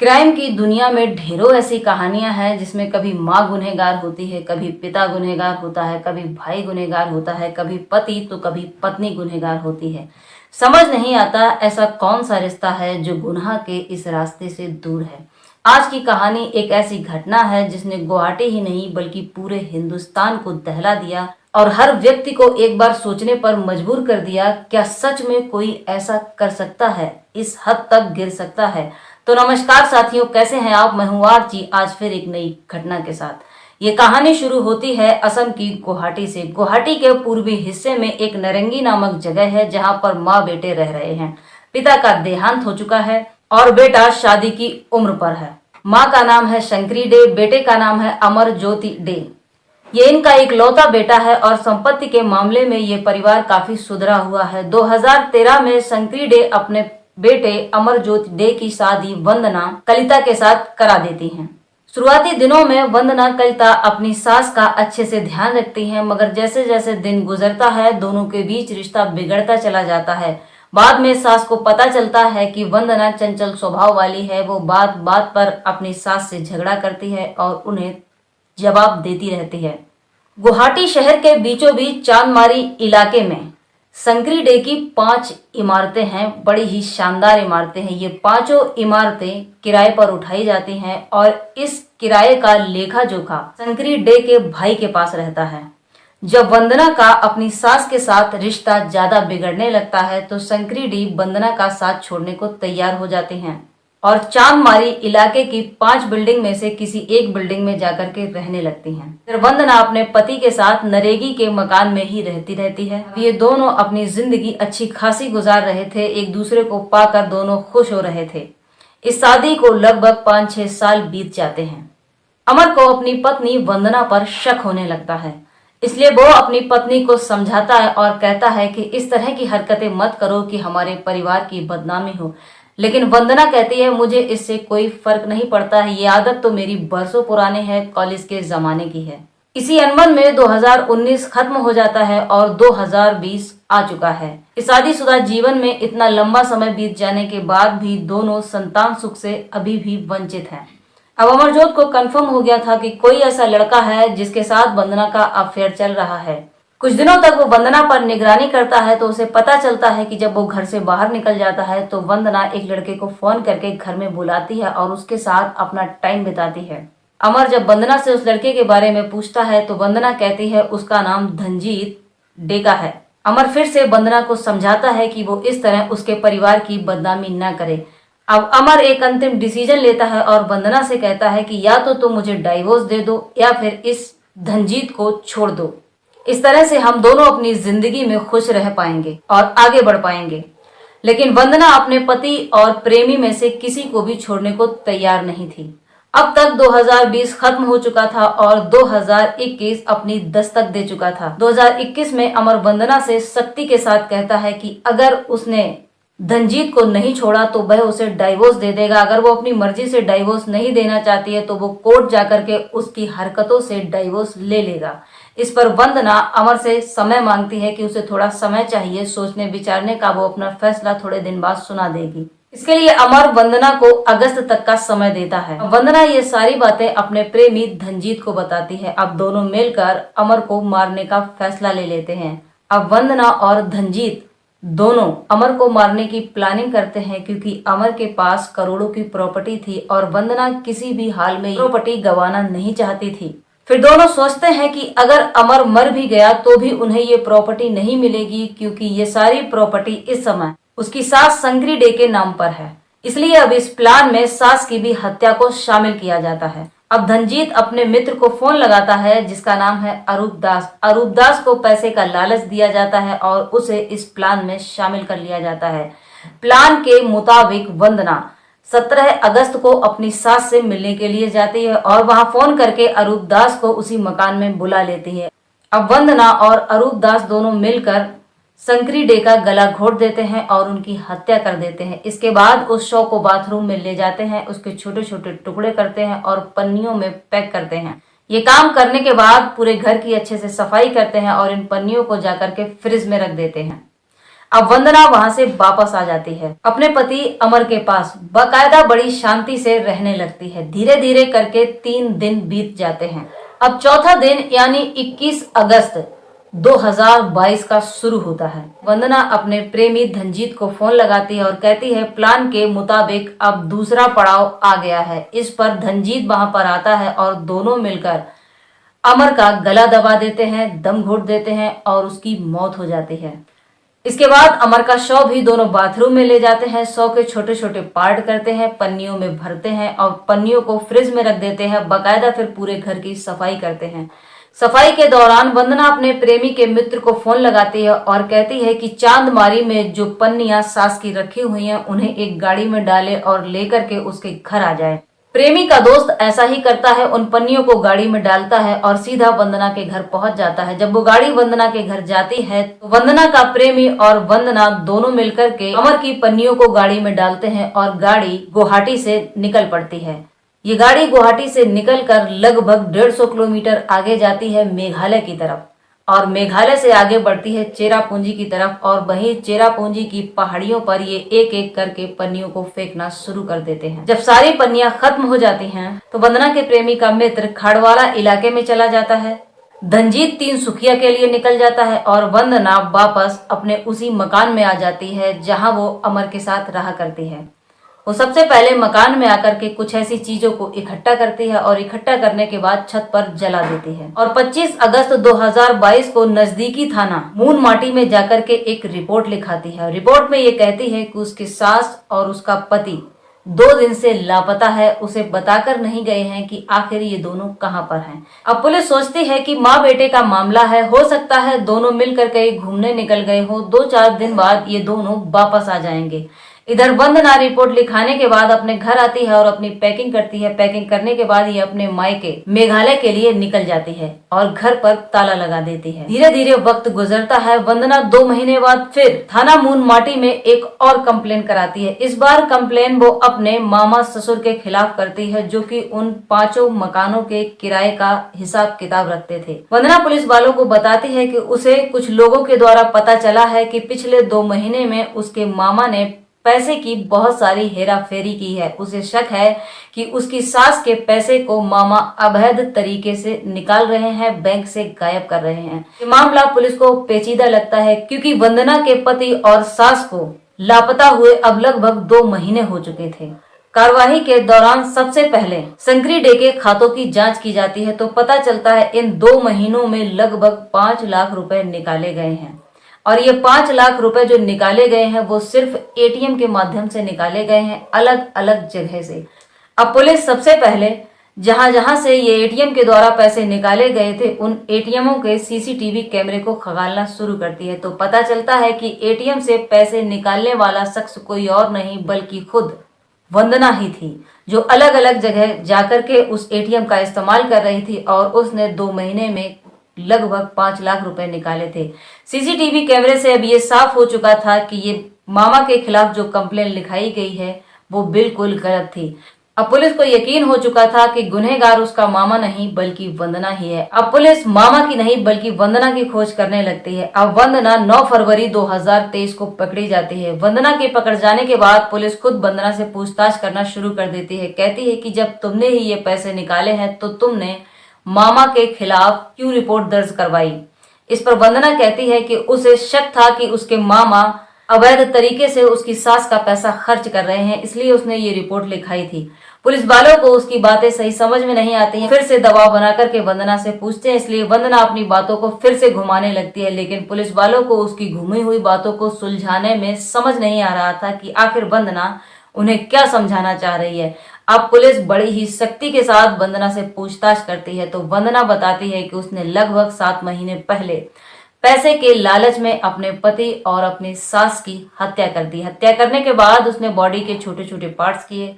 Crime की दुनिया में ढेरों ऐसी कहानियां हैं जिसमें कभी माँ गुनहगार होती है, कभी पिता गुनहगार होता है, कभी भाई गुनहगार होता है, कभी पति तो कभी पत्नी गुनहगार होती है। समझ नहीं आता ऐसा कौन सा रिश्ता है जो गुनाह के इस रास्ते से दूर है। आज की कहानी एक ऐसी घटना है जिसने गुवाहाटी ही नहीं बल्कि पूरे हिंदुस्तान को दहला दिया और हर व्यक्ति को एक बार सोचने पर मजबूर कर दिया, क्या सच में कोई ऐसा कर सकता है, इस हद तक गिर सकता है। तो नमस्कार साथियों, कैसे हैं आप। मैं हूं आरची, आज फिर एक नई घटना के साथ। ये कहानी शुरू होती है असम की गुवाहाटी से। गुवाहाटी के पूर्वी हिस्से में एक नरंगी नामक जगह है जहां पर माँ बेटे रह रहे हैं। पिता का देहांत हो चुका है और बेटा शादी की उम्र पर है। माँ का नाम है शंकरी डे, बेटे का नाम है अमर ज्योति डे। ये इनका एक लौता बेटा है और संपत्ति के मामले में ये परिवार काफी सुधरा हुआ है। 2013 में शंकरी डे अपने बेटे अमरजोत डे की शादी वंदना कलिता के साथ करा देती हैं। शुरुआती दिनों में वंदना कलिता अपनी सास का अच्छे से ध्यान रखती हैं, मगर जैसे जैसे दिन गुजरता है दोनों के बीच रिश्ता बिगड़ता चला जाता है। बाद में सास को पता चलता है कि वंदना चंचल स्वभाव वाली है। वो बात बात पर अपनी सास से झगड़ा करती है और उन्हें जवाब देती रहती है। गुवाहाटी शहर के बीचों बीच चांदमारी इलाके में शंकरी डे की 5 इमारतें हैं। बड़ी ही शानदार इमारतें हैं। ये पांचों इमारतें किराए पर उठाई जाती हैं और इस किराए का लेखा जोखा शंकरी डे के भाई के पास रहता है। जब वंदना का अपनी सास के साथ रिश्ता ज्यादा बिगड़ने लगता है तो शंकरी डी वंदना का साथ छोड़ने को तैयार हो जाते हैं और चांदमारी इलाके की 5 बिल्डिंग में से किसी एक बिल्डिंग में जाकर के रहने लगती हैं। फिर वंदना अपने पति के साथ नरेगी के मकान में ही रहती है। ये दोनों अपनी जिंदगी अच्छी खासी गुजार रहे थे। एक दूसरे को पाकर दोनों खुश हो रहे थे। इस शादी को लगभग 5-6 साल बीत जाते हैं। अमर को अपनी पत्नी वंदना पर शक होने लगता है, इसलिए वो अपनी पत्नी को समझाता है और कहता है कि इस तरह की हरकतें मत करो कि हमारे परिवार की बदनामी हो। लेकिन वंदना कहती है, मुझे इससे कोई फर्क नहीं पड़ता है, ये आदत तो मेरी बरसों पुराने है, कॉलेज के जमाने की है। इसी अनबन में 2019 खत्म हो जाता है और 2020 आ चुका है। इस शादीशुदा जीवन में इतना लंबा समय बीत जाने के बाद भी दोनों संतान सुख से अभी भी वंचित हैं। अब अमरजोत को कंफर्म हो गया था कि कोई ऐसा लड़का है जिसके साथ वंदना का अफेयर चल रहा है। कुछ दिनों तक वो वंदना पर निगरानी करता है तो उसे पता चलता है कि जब वो घर से बाहर निकल जाता है तो वंदना एक लड़के को फोन करके घर में बुलाती है और उसके साथ अपना टाइम बिताती है। अमर जब वंदना से उस लड़के के बारे में पूछता है तो वंदना कहती है उसका नाम धनजीत डेका है। अमर फिर से वंदना को समझाता है कि वो इस तरह उसके परिवार की बदनामी न करे। अब अमर एक अंतिम डिसीजन लेता है और वंदना से कहता है कि या तो तुम मुझे डाइवोर्स दे दो या फिर इस धनजीत को छोड़ दो। इस तरह से हम दोनों अपनी जिंदगी में खुश रह पाएंगे और आगे बढ़ पाएंगे। लेकिन वंदना अपने पति और प्रेमी में से किसी को भी छोड़ने को तैयार नहीं थी। अब तक 2020 खत्म हो चुका था और 2021 अपनी दस्तक दे चुका था। 2021 में अमर वंदना से सख्ती के साथ कहता है कि अगर उसने धनजीत को नहीं छोड़ा तो वह उसे डाइवोर्स दे देगा। अगर वो अपनी मर्जी से डाइवोर्स नहीं देना चाहती है तो वो कोर्ट जाकर के उसकी हरकतों से डाइवोर्स ले लेगा। इस पर वंदना अमर से समय मांगती है कि उसे थोड़ा समय चाहिए सोचने विचारने का। वो अपना फैसला थोड़े दिन बाद सुना देगी। इसके लिए अमर वंदना को अगस्त तक का समय देता है। वंदना ये सारी बातें अपने प्रेमी धनजीत को बताती है। अब दोनों मिलकर अमर को मारने का फैसला ले लेते हैं। अब वंदना और धनजीत दोनों अमर को मारने की प्लानिंग करते हैं क्योंकि अमर के पास करोड़ों की प्रॉपर्टी थी और वंदना किसी भी हाल में प्रॉपर्टी गंवाना नहीं चाहती थी। फिर दोनों सोचते हैं कि अगर अमर मर भी गया तो भी उन्हें ये प्रॉपर्टी नहीं मिलेगी क्योंकि ये सारी प्रॉपर्टी इस समय उसकी सास शंकरी डे के नाम पर है। इसलिए अब इस प्लान में सास की भी हत्या को शामिल किया जाता है। अब धनजीत अपने मित्र को फोन लगाता है जिसका नाम है अरूप दास। अरूप दास को पैसे का लालच दिया जाता है और उसे इस प्लान में शामिल कर लिया जाता है। प्लान के मुताबिक वंदना 17 अगस्त को अपनी सास से मिलने के लिए जाती है और वहां फोन करके अरूप दास को उसी मकान में बुला लेती है। अब वंदना और अरूप दास दोनों मिलकर शंकरी डे का गला घोट देते हैं और उनकी हत्या कर देते हैं। इसके बाद उस शव को बाथरूम में ले जाते हैं, उसके छोटे छोटे टुकड़े करते हैं और पन्नियों में पैक करते हैं। ये काम करने के बाद पूरे घर की अच्छे से सफाई करते हैं और इन पन्नियों को जाकर के फ्रिज में रख देते हैं। अब वंदना वहां से वापस आ जाती है अपने पति अमर के पास, बाकायदा बड़ी शांति से रहने लगती है। धीरे धीरे करके 3 दिन बीत जाते हैं। अब चौथा दिन यानी 21 अगस्त 2022 का शुरू होता है। वंदना अपने प्रेमी धनजीत को फोन लगाती है और कहती है प्लान के मुताबिक अब दूसरा पड़ाव आ गया है। इस पर धनजीत वहां पर आता है और दोनों मिलकर अमर का गला दबा देते हैं, दम घोट देते हैं और उसकी मौत हो जाती है। इसके बाद अमर का शव भी दोनों बाथरूम में ले जाते हैं। शव के छोटे छोटे पार्ट करते हैं, पन्नियों में भरते हैं और पन्नियों को फ्रिज में रख देते हैं। बकायदा फिर पूरे घर की सफाई करते हैं। सफाई के दौरान वंदना अपने प्रेमी के मित्र को फोन लगाती है और कहती है कि चांदमारी में जो पन्नियां सास की रखी हुई हैं उन्हें एक गाड़ी में डाले और लेकर के उसके घर आ जाए। प्रेमी का दोस्त ऐसा ही करता है, उन पन्नियों को गाड़ी में डालता है और सीधा वंदना के घर पहुंच जाता है। जब वो गाड़ी वंदना के घर जाती है तो वंदना का प्रेमी और वंदना दोनों मिलकर के अमर की पन्नियों को गाड़ी में डालते हैं और गाड़ी गुवाहाटी से निकल पड़ती है। ये गाड़ी गुवाहाटी से निकलकर लगभग 150 किलोमीटर आगे जाती है मेघालय की तरफ और मेघालय से आगे बढ़ती है चेरापूंजी की तरफ और वहीं चेरापूंजी की पहाड़ियों पर ये एक एक करके पन्नियों को फेंकना शुरू कर देते हैं। जब सारी पन्नियां खत्म हो जाती हैं तो वंदना के प्रेमी का मित्र खाड़वाला इलाके में चला जाता है। धनजीत तीनसुखिया के लिए निकल जाता है और वंदना वापस अपने उसी मकान में आ जाती है जहां वो अमर के साथ रहा करती है। वो सबसे पहले मकान में आकर के कुछ ऐसी चीजों को इकट्ठा करती है और इकट्ठा करने के बाद छत पर जला देती है और 25 अगस्त 2022 को नजदीकी थाना मून माटी में जाकर के एक रिपोर्ट लिखाती है। रिपोर्ट में ये कहती है कि उसकी सास और उसका पति 2 दिन से लापता है। उसे बताकर नहीं गए हैं कि आखिर ये दोनों कहां पर हैं। अब पुलिस सोचती है कि माँ बेटे का मामला है, हो सकता है दोनों मिलकर कहीं घूमने निकल गए हो, 2-4 दिन बाद ये दोनों वापस आ जाएंगे। इधर वंदना रिपोर्ट लिखाने के बाद अपने घर आती है और अपनी पैकिंग करती है। पैकिंग करने के बाद ये अपने मायके मेघालय के लिए निकल जाती है और घर पर ताला लगा देती है। धीरे धीरे वक्त गुजरता है। वंदना 2 महीने बाद फिर थाना मून माटी में एक और कंप्लेन कराती है। इस बार कंप्लेन वो अपने मामा ससुर के खिलाफ करती है जो कि उन 5 मकानों के किराए का हिसाब किताब रखते थे। वंदना पुलिस वालों को बताती है कि उसे कुछ लोगों के द्वारा पता चला है कि पिछले 2 महीने में उसके मामा ने पैसे की बहुत सारी हेरा फेरी की है। उसे शक है कि उसकी सास के पैसे को मामा अवैध तरीके से निकाल रहे हैं, बैंक से गायब कर रहे हैं। ये मामला पुलिस को पेचीदा लगता है क्योंकि वंदना के पति और सास को लापता हुए अब लगभग 2 महीने हो चुके थे। कार्यवाही के दौरान सबसे पहले संक्री डे के खातों की जांच की जाती है तो पता चलता है इन 2 महीनों में लगभग 5 लाख रुपए निकाले गए हैं और ये 5 लाख रुपए जो निकाले गए हैं वो सिर्फ एटीएम के माध्यम से निकाले गए हैं, अलग अलग जगह से। अब पुलिस सबसे पहले जहां जहां से ये एटीएम के द्वारा पैसे निकाले गए थे उन एटीएमों के सीसीटीवी कैमरे को खंगालना शुरू करती है तो पता चलता है कि एटीएम से पैसे निकालने वाला शख्स कोई और नहीं बल्कि खुद वंदना ही थी जो अलग अलग जगह जाकर के उस एटीएम का इस्तेमाल कर रही थी और उसने 2 महीने में लगभग 5 लाख रुपए निकाले थे। सीसीटीवी कैमरे से अब ये साफ हो चुका था कि ये मामा के खिलाफ जो कंप्लेन लिखाई गई है वो बिल्कुल गलत थी। अब पुलिस को यकीन हो चुका था कि गुनहगार उसका मामा नहीं बल्कि वंदना ही है। अब पुलिस मामा की नहीं बल्कि वंदना की खोज करने लगती है। अब वंदना 9 फरवरी 2023 को पकड़ी जाती है। वंदना के पकड़ जाने के बाद पुलिस खुद वंदना से पूछताछ करना शुरू कर देती है। कहती है कि जब तुमने ही ये पैसे निकाले हैं तो तुमने मामा के खिलाफ क्यों रिपोर्ट दर्ज करवाई। इस पर वंदना कहती है कि उसे शक था कि उसके मामा अवैध तरीके से उसकी सास का पैसा खर्च कर रहे हैं, इसलिए उसने ये रिपोर्ट लिखाई थी। पुलिस वालों को उसकी बातें सही समझ में नहीं आती हैं, फिर से दबाव बना करके वंदना से पूछते हैं, इसलिए वंदना अपनी बातों को फिर से घुमाने लगती है। लेकिन पुलिस वालों को उसकी घूमी हुई बातों को सुलझाने में समझ नहीं आ रहा था कि आखिर वंदना उन्हें क्या समझाना चाह रही है। अब पुलिस बड़ी ही सख्ती के साथ वंदना से पूछताछ करती है तो वंदना बताती है कि उसने लगभग 7 महीने पहले पैसे के लालच में अपने पति और अपनी सास की हत्या कर दी। हत्या करने के बाद उसने बॉडी के छोटे छोटे पार्ट्स किए,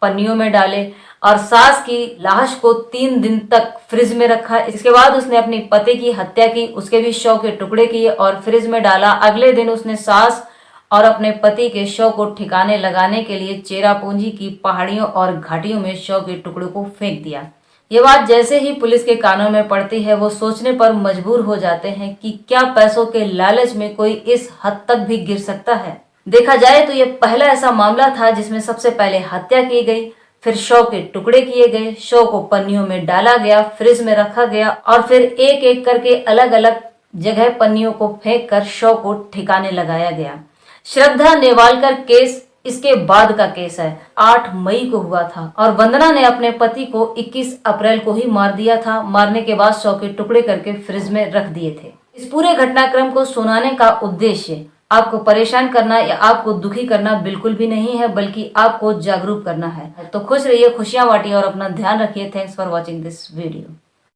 पन्नियों में डाले और सास की लाश को 3 दिन तक फ्रिज में रखा। इसके बाद उसने अपनी पति की हत्या की, उसके भी शव के टुकड़े किए और फ्रिज में डाला। अगले दिन उसने सास और अपने पति के शव को ठिकाने लगाने के लिए चेरापूंजी की पहाड़ियों और घाटियों में शव के टुकड़ों को फेंक दिया। ये बात जैसे ही पुलिस के कानों में पड़ती है वो सोचने पर मजबूर हो जाते हैं कि क्या पैसों के लालच में कोई इस हद तक भी गिर सकता है। देखा जाए तो ये पहला ऐसा मामला था जिसमें सबसे पहले हत्या की गई, फिर शव के टुकड़े किए गए, शव को पन्नियों में डाला गया, फ्रिज में रखा गया और फिर एक एक करके अलग अलग जगह पन्नियों को फेंक कर शव को ठिकाने लगाया गया। श्रद्धा नेवालकर केस इसके बाद का केस है। 8 मई को हुआ था और वंदना ने अपने पति को 21 अप्रैल को ही मार दिया था। मारने के बाद शव के टुकड़े करके फ्रिज में रख दिए थे। इस पूरे घटनाक्रम को सुनाने का उद्देश्य आपको परेशान करना या आपको दुखी करना बिल्कुल भी नहीं है, बल्कि आपको जागरूक करना है। तो खुश रहिए, खुशियां बांटिए और अपना ध्यान रखिए। Thanks for watching this video.